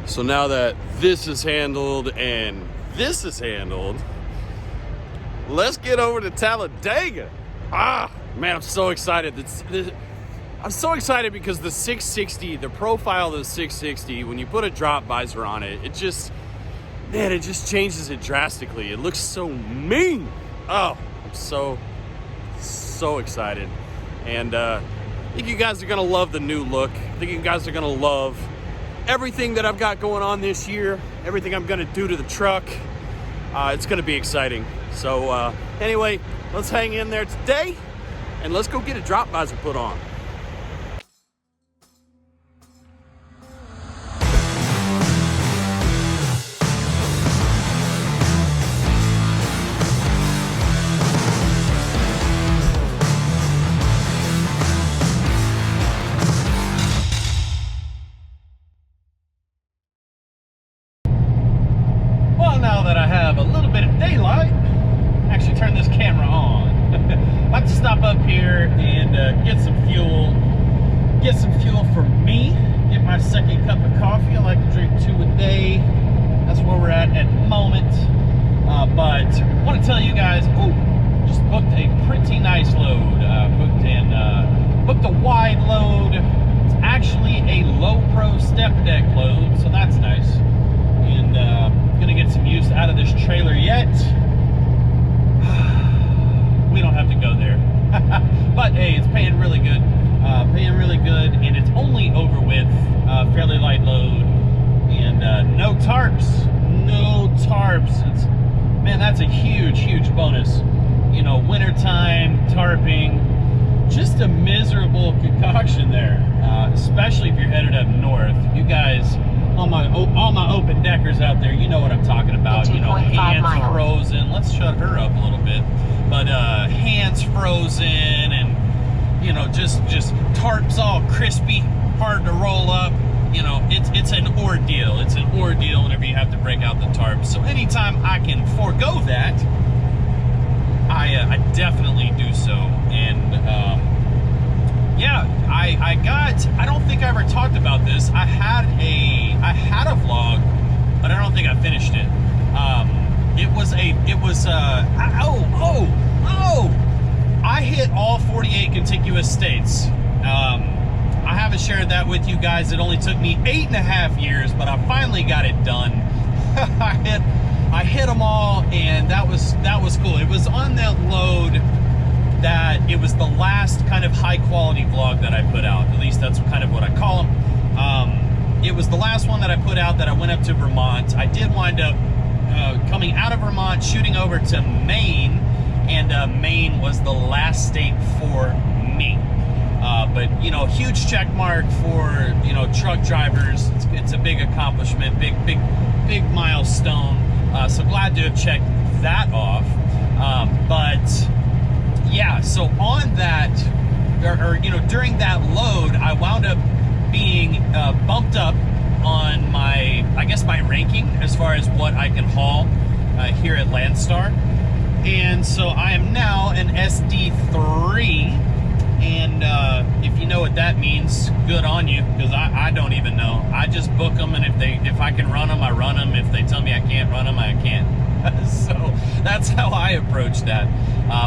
So now that this is handled and this is handled, let's get over to Talladega. Man, I'm so excited. I'm so excited because the 660, the profile of the 660, when you put a drop visor on it, it just changes it drastically. It looks so mean. Oh, I'm so excited. And I think you guys are gonna love the new look. I think you guys are gonna love everything that I've got going on this year, everything I'm gonna do to the truck. It's gonna be exciting. So anyway, let's hang in there today and let's go get a drop visor put on. Now that I have a little bit of daylight, actually turn this camera on. I'd like to stop up here and get some fuel for me, get my second cup of coffee. I like to drink 2 a day. That's where we're at the moment. But I want to tell you guys, just booked a pretty nice load. Booked a wide load. It's actually a low pro step deck load, so that's nice. And gonna get some use out of this trailer yet. We don't have to go there. But hey, it's paying really good. And it's only over with, fairly light load, and no tarps. Man, that's a huge bonus. You know, wintertime tarping, just a miserable concoction there, especially if you're headed up north. You guys, all my open deckers out there, you know what I'm talking about. You know, hands frozen. Let's shut her up a little bit. But hands frozen, and you know, just tarps all crispy, hard to roll up. You know, it's an ordeal. It's an ordeal whenever you have to break out the tarps. So anytime I can forego that, I definitely do so. And yeah, I don't think I ever talked about this. I had a vlog, but I don't think I finished it. I hit all 48 contiguous states. I haven't shared that with you guys. It only took me 8.5 years, but I finally got it done. I hit them all, and that was cool. It was on that load that it was the last kind of high quality vlog that I put out. At least that's kind of what I call them. It was the last one that I put out that I went up to Vermont. I did wind up coming out of Vermont, shooting over to Maine, and Maine was the last state for me. But you know, huge check mark for, you know, truck drivers. It's a big accomplishment, big milestone. So glad to have checked that off. But yeah, so on that, or you know, during that load, I wound up being bumped up on my, I guess, my ranking as far as what I can haul here at Landstar. And so I am now an SD3. And if you know what that means, good on you, because I don't even know. I just book them, and if I can run them, I run them. If they tell me I can't run them, I can't. So that's how I approach that.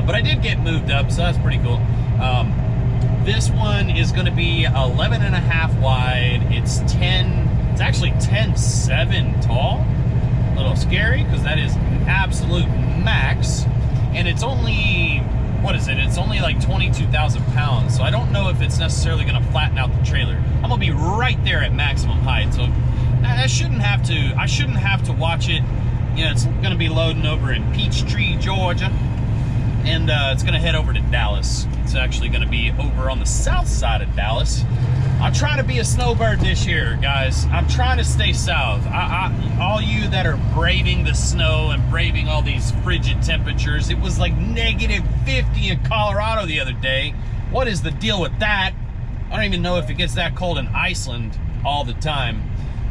But I did get moved up, so that's pretty cool. This one is going to be 11.5 wide. It's actually 10.7 tall. A little scary, because that is absolute max. And it's only, what is it? It's only like 22,000 pounds. So I don't know if it's necessarily going to flatten out the trailer. I'm going to be right there at maximum height. So I shouldn't have to watch it. You know, it's going to be loading over in Peachtree, Georgia. And it's going to head over to Dallas. It's actually going to be over on the south side of Dallas. I'm trying to be a snowbird this year, guys. I'm trying to stay south. All you that are braving the snow and braving all these frigid temperatures, it was like -50 in Colorado the other day. What is the deal with that? I don't even know if it gets that cold in Iceland all the time.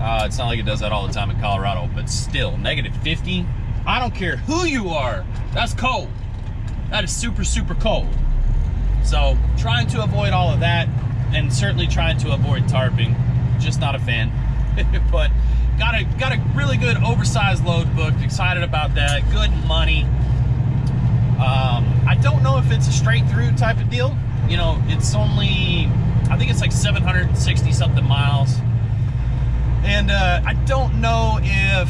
It's not like it does that all the time in Colorado, but still, -50. I don't care who you are. That's cold. That is super, super cold. So trying to avoid all of that, and certainly trying to avoid tarping. Just not a fan. But got a really good oversized load booked. Excited about that. Good money. I don't know if it's a straight through type of deal. You know, it's only, I think it's like 760 something miles. And I don't know if,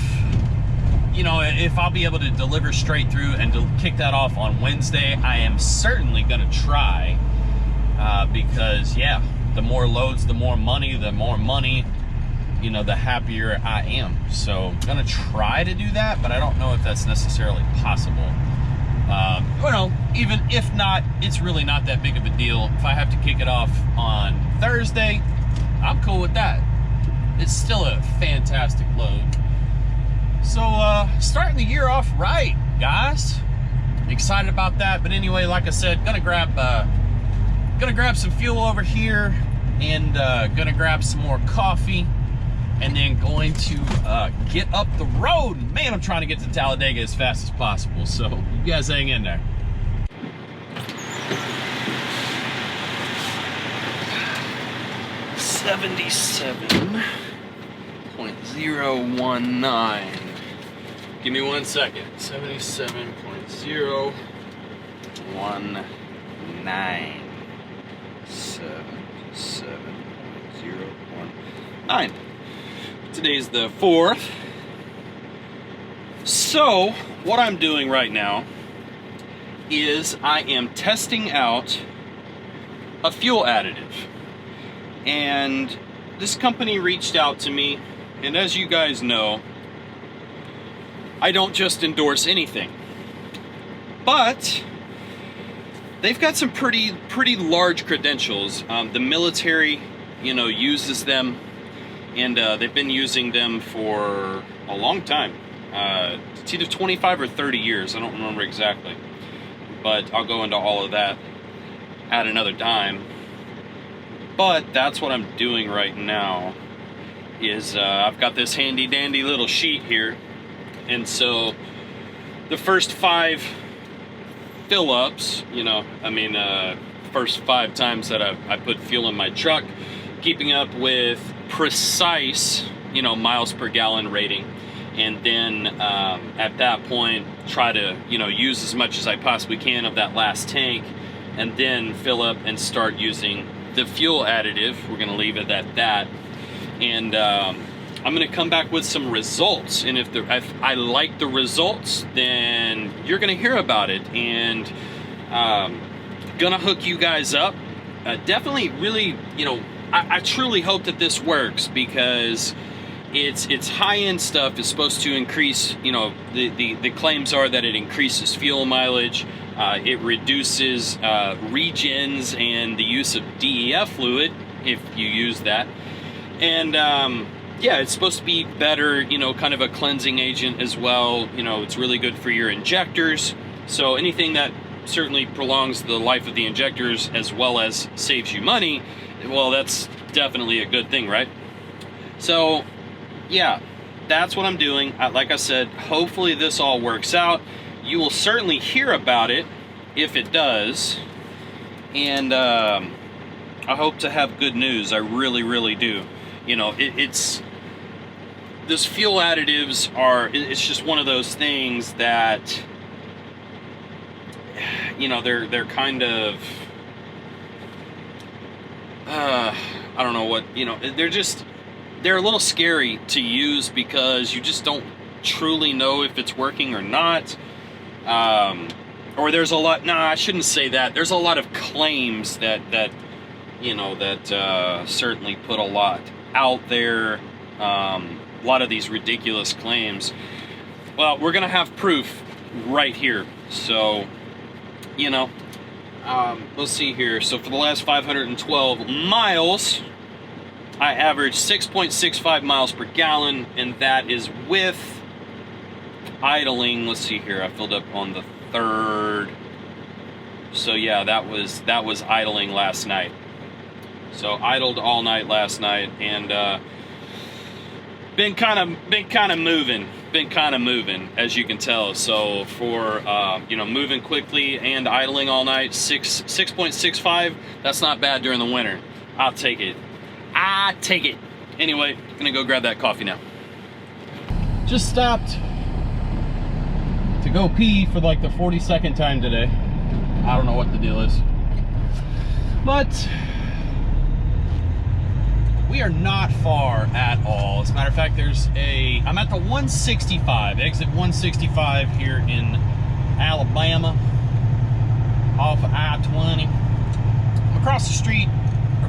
you know, if I'll be able to deliver straight through and to kick that off on Wednesday. I am certainly going to try because, yeah, the more loads, the more money, you know, the happier I am. So I'm going to try to do that, but I don't know if that's necessarily possible. Well, even if not, it's really not that big of a deal. If I have to kick it off on Thursday, I'm cool with that. It's still a fantastic load. So, starting the year off right, guys. Excited about that. But anyway, like I said, gonna grab some fuel over here, and gonna grab some more coffee, and then going to get up the road. Man, I'm trying to get to Talladega as fast as possible. So you guys hang in there. $77.019. Give me 1 second. 77.019. 77.019. Today's the 4th. So, what I'm doing right now is I am testing out a fuel additive. And this company reached out to me, and as you guys know, I don't just endorse anything. But they've got some pretty large credentials. The military, you know, uses them, and they've been using them for a long time. It's either 25 or 30 years, I don't remember exactly. But I'll go into all of that at another time. But that's what I'm doing right now, is I've got this handy dandy little sheet here. And so the first 5 fill-ups, you know, I mean, first 5 times that I put fuel in my truck, keeping up with precise, you know, miles per gallon rating. And then at that point, try to, you know, use as much as I possibly can of that last tank, and then fill up and start using the fuel additive. We're going to leave it at that. And I'm going to come back with some results. And if I like the results, then you're going to hear about it. And going to hook you guys up. Definitely really, you know, I truly hope that this works, because it's high-end stuff. It's supposed to increase, you know, the claims are that it increases fuel mileage, it reduces regens and the use of DEF fluid if you use that, and yeah, it's supposed to be better, you know, kind of a cleansing agent as well. You know, it's really good for your injectors, so anything that certainly prolongs the life of the injectors as well as saves you money, well, that's definitely a good thing, right? So yeah, that's what I'm doing. Like I said, hopefully this all works out. You will certainly hear about it if it does. And I hope to have good news. I really do. You know, it's this fuel additives are, it's just one of those things that, you know, they're kind of, I don't know what, you know, they're a little scary to use, because you just don't truly know if it's working or not. Or there's a lot, I shouldn't say that. There's a lot of claims that you know, that certainly put a lot out there. A lot of these ridiculous claims. Well, we're gonna have proof right here. So, you know, let's see here. So for the last 512 miles, I averaged 6.65 miles per gallon, and that is with idling. Let's see here, I filled up on the 3rd. So yeah, that was idling last night. So idled all night last night, and been kind of moving, as you can tell. So for you know, moving quickly and idling all night, 6.65. That's not bad during the winter. I'll take it. Anyway, I'm gonna go grab that coffee now. Just stopped to go pee for like the 42nd time today. I don't know what the deal is. But we are not far at all. As a matter of fact, I'm at the 165, exit 165 here in Alabama, off of I-20. I'm across the street,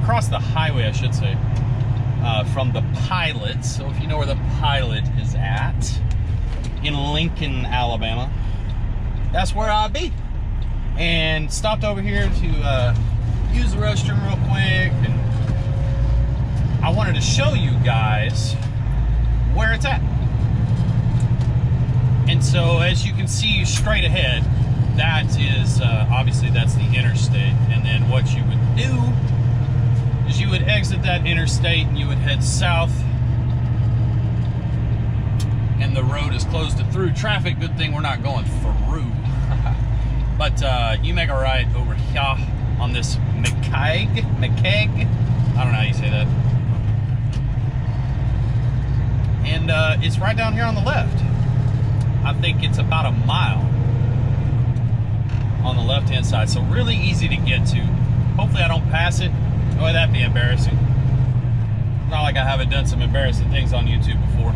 across the highway, I should say, from the Pilot. So if you know where the Pilot is at, in Lincoln, Alabama, that's where I'll be. And stopped over here to use the restroom real quick, and I wanted to show you guys where it's at. And so as you can see straight ahead, that is obviously that's the interstate. And then what you would do is you would exit that interstate and you would head south, and the road is closed to through traffic. Good thing we're not going through. But you make a right over here on this McKeg, I don't know how you say that. And it's right down here on the left. I think it's about a mile on the left-hand side, so really easy to get to. Hopefully I don't pass it. Boy, that'd be embarrassing. Not like I haven't done some embarrassing things on YouTube before.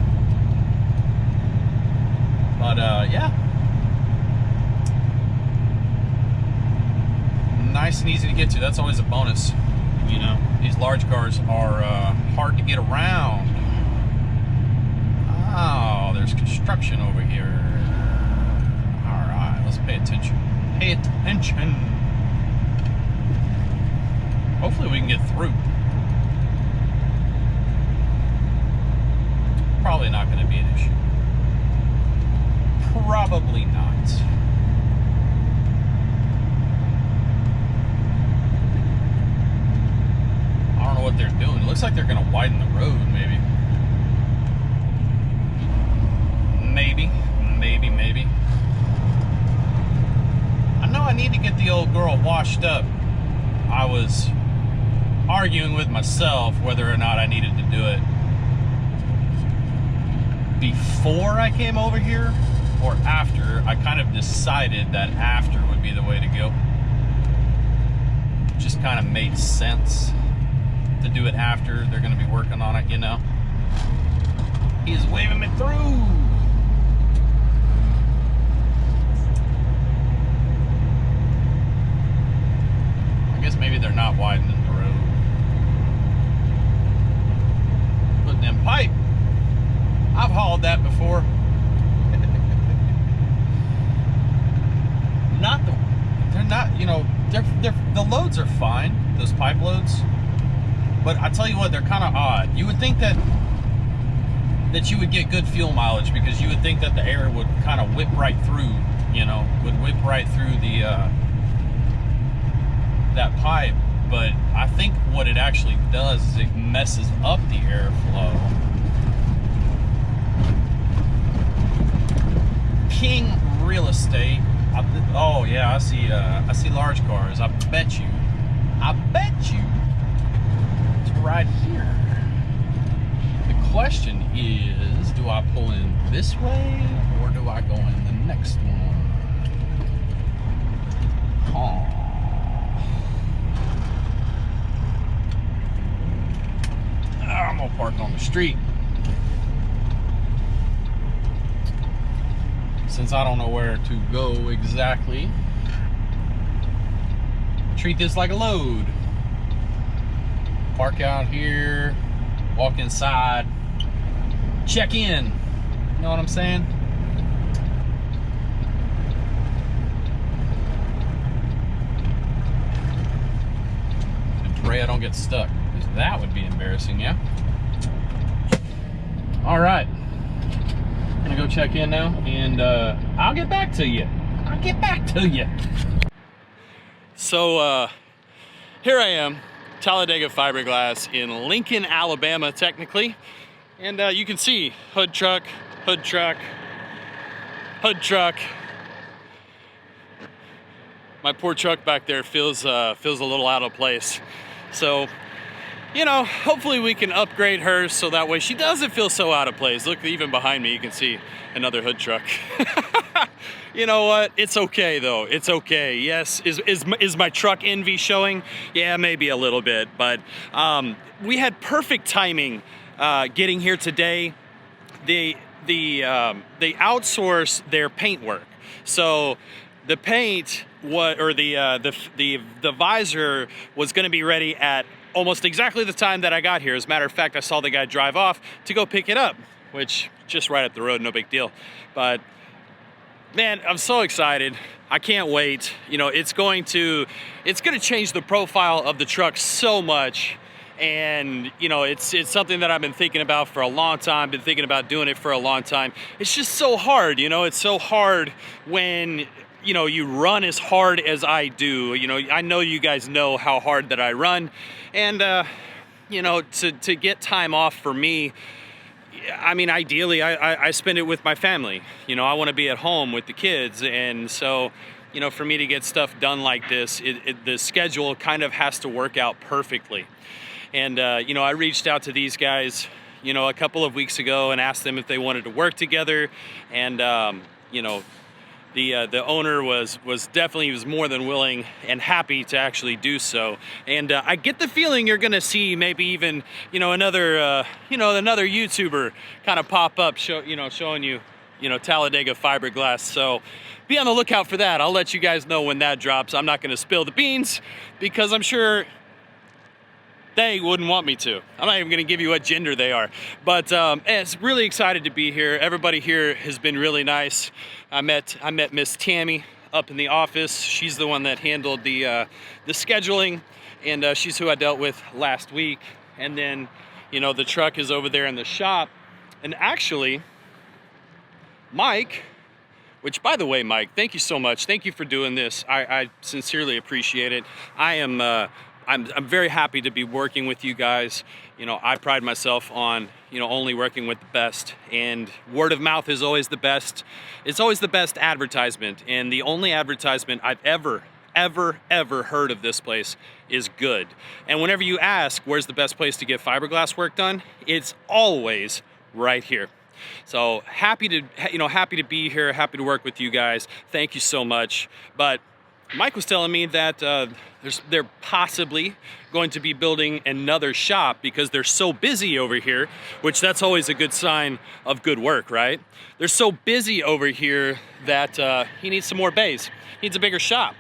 But yeah. Nice and easy to get to. That's always a bonus. You know, these large cars are hard to get around. Oh, there's construction over here. All right, let's pay attention. Pay attention. Hopefully we can get through. Probably not going to be an issue. Probably not. I don't know what they're doing. It looks like they're going to widen the road, maybe. Maybe. I know I need to get the old girl washed up. I was arguing with myself whether or not I needed to do it before I came over here or after. I kind of decided that after would be the way to go. Just kind of made sense to do it after. They're going to be working on it, you know. He's waving me through. I guess maybe they're not widening the road. Putting in pipe. I've hauled that before. They're not, you know, the loads are fine, those pipe loads. But I tell you what, they're kind of odd. You would think that you would get good fuel mileage, because you would think that the air would kind of whip right through, you know, would whip right through the that pipe. But I think what it actually does is it messes up the airflow. King Real Estate. Oh yeah, I see large cars. I bet you it's right here. The question is, do I pull in this way or do I go in the next one? Oh. I'm gonna park on the street. Since I don't know where to go exactly, treat this like a load. Park out here, walk inside, check in. You know what I'm saying? And pray I don't get stuck, because that would be embarrassing, yeah? All right. I'm gonna go check in now, and I'll get back to you. So here I am, Talladega fiberglass in Lincoln, Alabama, technically. And you can see hood truck. My poor truck back there feels a little out of place. So you know, hopefully we can upgrade her so that way she doesn't feel so out of place. Look, even behind me, you can see another hood truck. You know what? It's okay though. It's okay. Yes, is my truck envy showing? Yeah, maybe a little bit, but we had perfect timing getting here today. They outsource their paint work, so the paint the visor was going to be ready at almost exactly the time that I got here. As a matter of fact, I saw the guy drive off to go pick it up, which just right up the road, no big deal. But man, I'm so excited. I can't wait. You know, it's going to change the profile of the truck so much. And you know, it's something that I've been thinking about for a long time, been thinking about doing it for a long time. It's just so hard, you know, it's so hard when, you know, you run as hard as I do. You know, I know you guys know how hard that I run. And, you know, to get time off for me, I mean, ideally, I spend it with my family. You know, I want to be at home with the kids. And so, you know, for me to get stuff done like this, the schedule kind of has to work out perfectly. And, you know, I reached out to these guys, you know, a couple of weeks ago and asked them if they wanted to work together. And, you know, the owner was more than willing and happy to actually do so. And I get the feeling you're gonna see maybe even, you know, another YouTuber kind of pop up, showing you, you know, Talladega fiberglass. So be on the lookout for that. I'll let you guys know when that drops. I'm not gonna spill the beans because I'm sure they wouldn't want me to. I'm not even gonna give you what gender they are. But it's really excited to be here. Everybody here has been really nice. I met Miss Tammy up in the office. She's the one that handled the scheduling, and she's who I dealt with last week. And then, you know, the truck is over there in the shop. And actually, Mike, which by the way, Mike, thank you so much. Thank you for doing this. I sincerely appreciate it. I'm very happy to be working with you guys. You know, I pride myself on, you know, only working with the best, and word of mouth is always the best. It's always the best advertisement, and the only advertisement I've ever heard of this place is good. And whenever you ask where's the best place to get fiberglass work done, it's always right here. So happy to be here, happy to work with you guys. Thank you so much. But Mike was telling me that they're possibly going to be building another shop because they're so busy over here, which that's always a good sign of good work, right? They're so busy over here that he needs some more bays. He needs a bigger shop.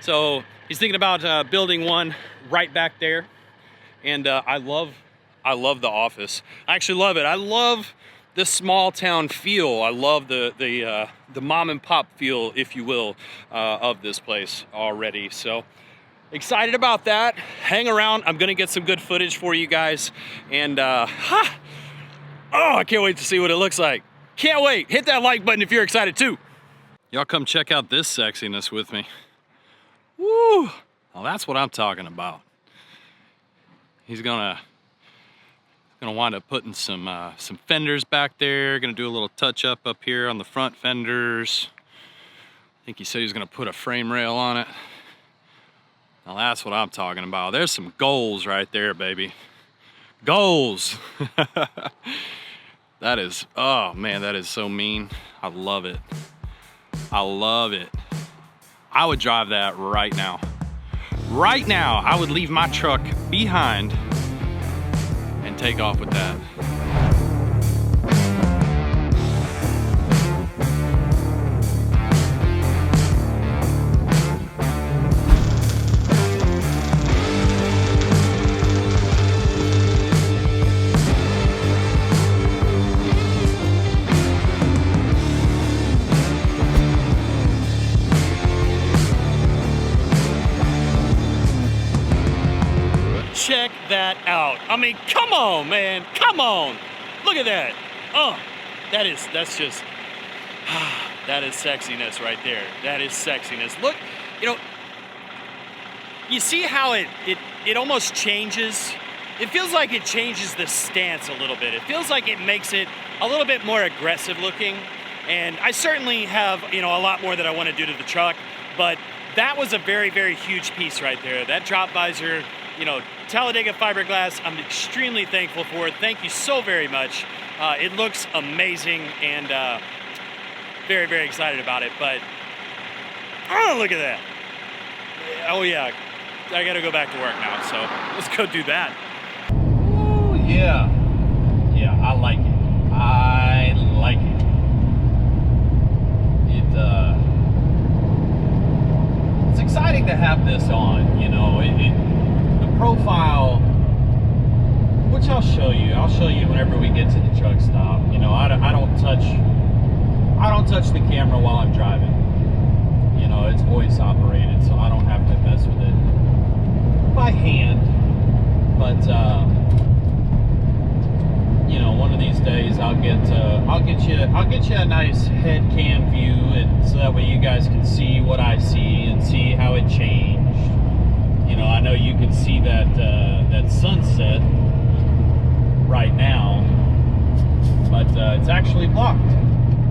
So he's thinking about building one right back there. And I love the office. I actually love it. I love the small town feel. I love the mom and pop feel, if you will, of this place already. So excited about that. Hang around. I'm gonna get some good footage for you guys. And I can't wait to see what it looks like. Can't wait. Hit that like button if you're excited too. Y'all come check out this sexiness with me. Woo! Well, that's what I'm talking about. He's gonna wind up putting some fenders back there. Gonna do a little touch up here on the front fenders. I think he said he was gonna put a frame rail on it. Now that's what I'm talking about. There's some goals right there, baby. Goals. That is, oh man, that is so mean. I love it. I love it. I would drive that right now. Right now, I would leave my truck behind and take off with that. Check that out. I mean, come on, man. Come on. Look at that. Oh, that's just, that is sexiness right there. That is sexiness. Look, you know, you see how it almost changes. It feels like it changes the stance a little bit. It feels like it makes it a little bit more aggressive looking. And I certainly have, you know, a lot more that I want to do to the truck, but that was a very, very huge piece right there. That drop visor you know, Talladega fiberglass, I'm extremely thankful for it. Thank you so very much. It looks amazing, and very, very excited about it. But, oh, look at that. Oh yeah, I gotta go back to work now, so let's go do that. Ooh, yeah. Yeah, I like it. I like it. It's exciting to have this on, you know. The profile, which I'll show you. I'll show you whenever we get to the truck stop. You know, I don't touch the camera while I'm driving. You know, it's voice operated, so I don't have to mess with it by hand. But you know, one of these days I'll get you a nice head cam view, and so that way you guys can see what I see and see how it changed. You know, I know you can see that that sunset right now, but it's actually blocked,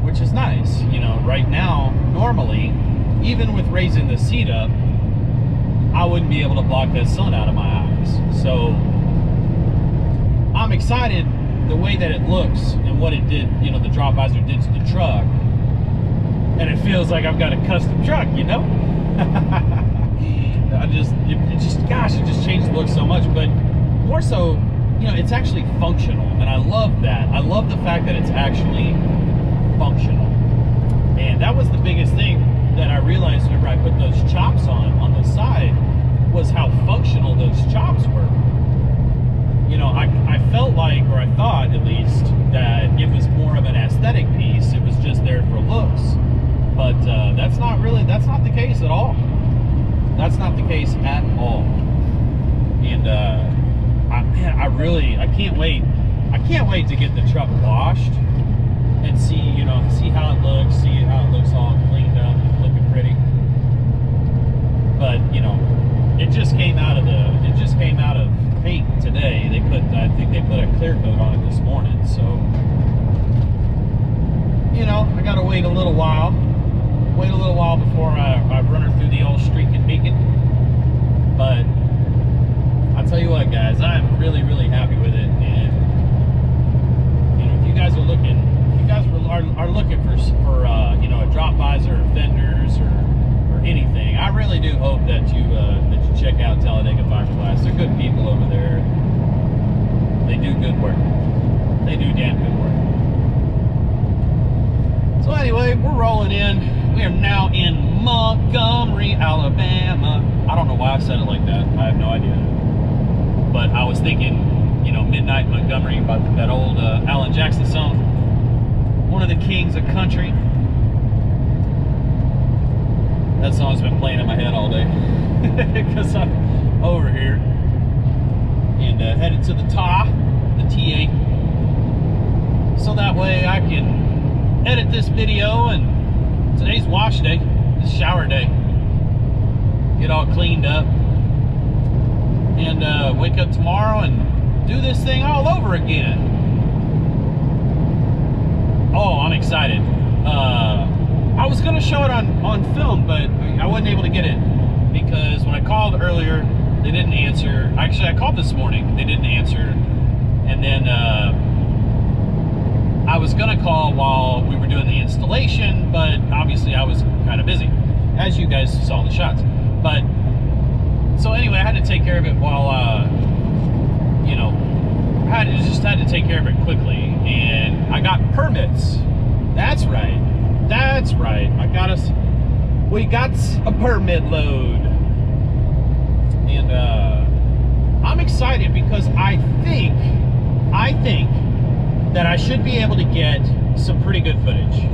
which is nice. You know, right now, normally, even with raising the seat up, I wouldn't be able to block that sun out of my eyes. So I'm excited the way that it looks and what it did, you know, the drop visor did to the truck. And it feels like I've got a custom truck, you know? it just changed the look so much. But more so, you know, it's actually functional, and I love that. I love the fact that it's actually functional. And that was the biggest thing that I realized whenever I put those chops on the side, was how functional those chops were. You know, I felt like, or I thought at least, that it was more of an aesthetic piece. It was just there for looks. But that's not the case at all. That's not the case at all. And I can't wait. I can't wait to get the truck washed and see how it looks, all cleaned up, looking pretty. But you know, it just came out of paint today. I think they put a clear coat on it this morning. So, you know, I gotta wait a little while before I run her through the old streaking beacon. But I'll tell you what, guys, I'm really, really happy with it. And you know, if you guys are looking for you know, a drop visor or fenders or anything, I really do hope that you check out Talladega Fiberglass. They're good people over there. They do good work. They do damn good work. So anyway, we're rolling in. We are now in Montgomery, Alabama. I don't know why I said it like that. I have no idea. But I was thinking, you know, Midnight Montgomery, about that old Alan Jackson song. One of the kings of country. That song's been playing in my head all day because I'm over here and headed to the TA, so that way I can edit this video. And today's wash day, this shower day, get all cleaned up, and wake up tomorrow and do this thing all over again. Oh, I'm excited. I was gonna show it on film, but I wasn't able to get it because when I called earlier, they didn't answer. Actually, I called this morning, they didn't answer. And then I was gonna call while we were doing the installation, but obviously I was kind of busy, as you guys saw the shots. But so anyway, I had to take care of it while you know, I just had to take care of it quickly, and I got permits. That's right. We got a permit load. And I'm excited because I think that I should be able to get some pretty good footage.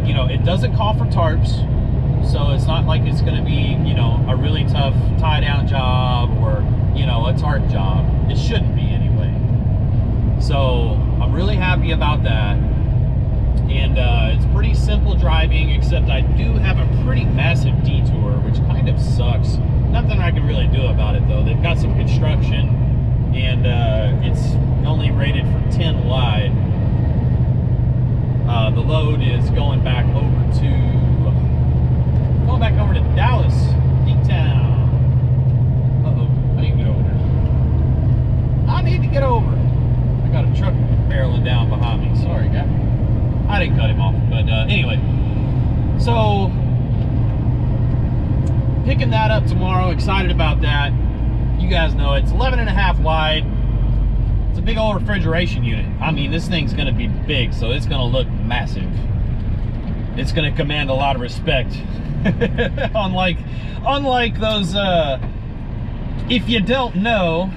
You know, it doesn't call for tarps, so it's not like it's gonna be, you know, a really tough tie down job or, you know, a tarp job. It shouldn't be anyway. So I'm really happy about that. And it's pretty simple driving, except I do have a pretty massive detour, which kind of sucks. Nothing I can really do about it, though. They've got some construction, and it's only rated for 10 wide. The load is going back over to Dallas, D-Town. Uh-oh, I didn't didn't cut him off, but anyway. So, picking that up tomorrow, excited about that. You guys know it's 11.5 wide. It's a big old refrigeration unit. I mean, this thing's gonna be big, so it's gonna look massive. It's gonna command a lot of respect. unlike those, if you don't know,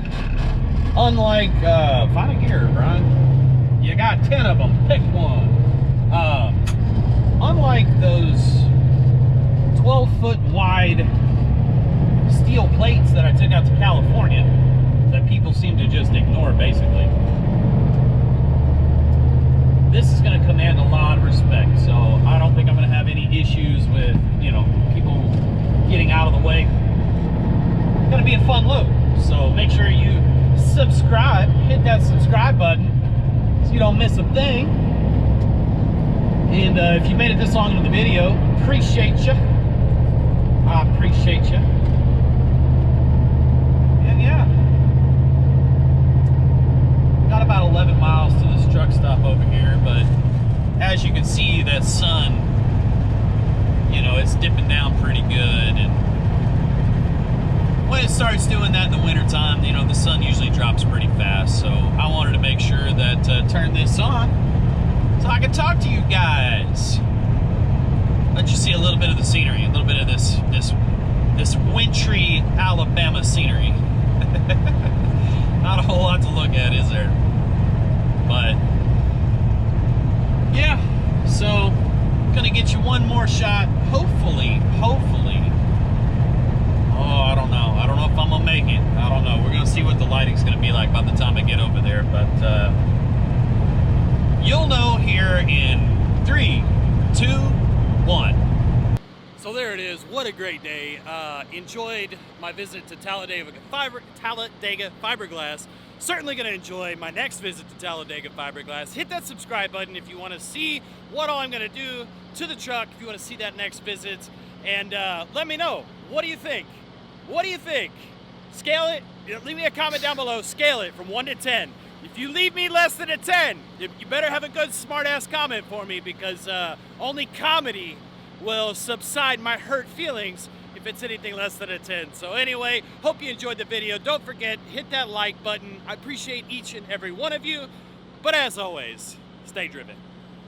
unlike, find a gear, Brian. You got 10 of them, pick one. Unlike those 12-foot wide steel plates that I took out to California, that people seem to just ignore, basically. This is going to command a lot of respect, so I don't think I'm going to have any issues with, you know, people getting out of the way. It's going to be a fun load, so make sure you subscribe, hit that subscribe button so you don't miss a thing. And if you made it this long into the video, appreciate you. I appreciate you. And yeah, got about 11 miles to this truck stop over here, but as you can see, that sun, you know, it's dipping down pretty good. And when it starts doing that in the wintertime, you know, the sun usually drops pretty fast. So I wanted to make sure that turn this on so I can talk to you guys. Let you see a little bit of the scenery, a little bit of this wintry Alabama scenery. Not a whole lot to look at, is there? But yeah, so gonna get you one more shot. Hopefully. Oh, I don't know if I'm gonna make it. I don't know. We're gonna see what the lighting's gonna be like by the time I get over there, but you'll know here in 3, 2, 1. So there it is. What a great day. Enjoyed my visit to Talladega Fiberglass. Certainly going to enjoy my next visit to Talladega Fiberglass. Hit that subscribe button if you want to see what all I'm going to do to the truck, if you want to see that next visit. And let me know. What do you think? What do you think? Scale it. Leave me a comment down below. Scale it from 1 to 10. If you leave me less than a 10, you better have a good smart-ass comment for me, because only comedy will subside my hurt feelings if it's anything less than a 10. So anyway, hope you enjoyed the video. Don't forget, hit that like button. I appreciate each and every one of you. But as always, stay driven.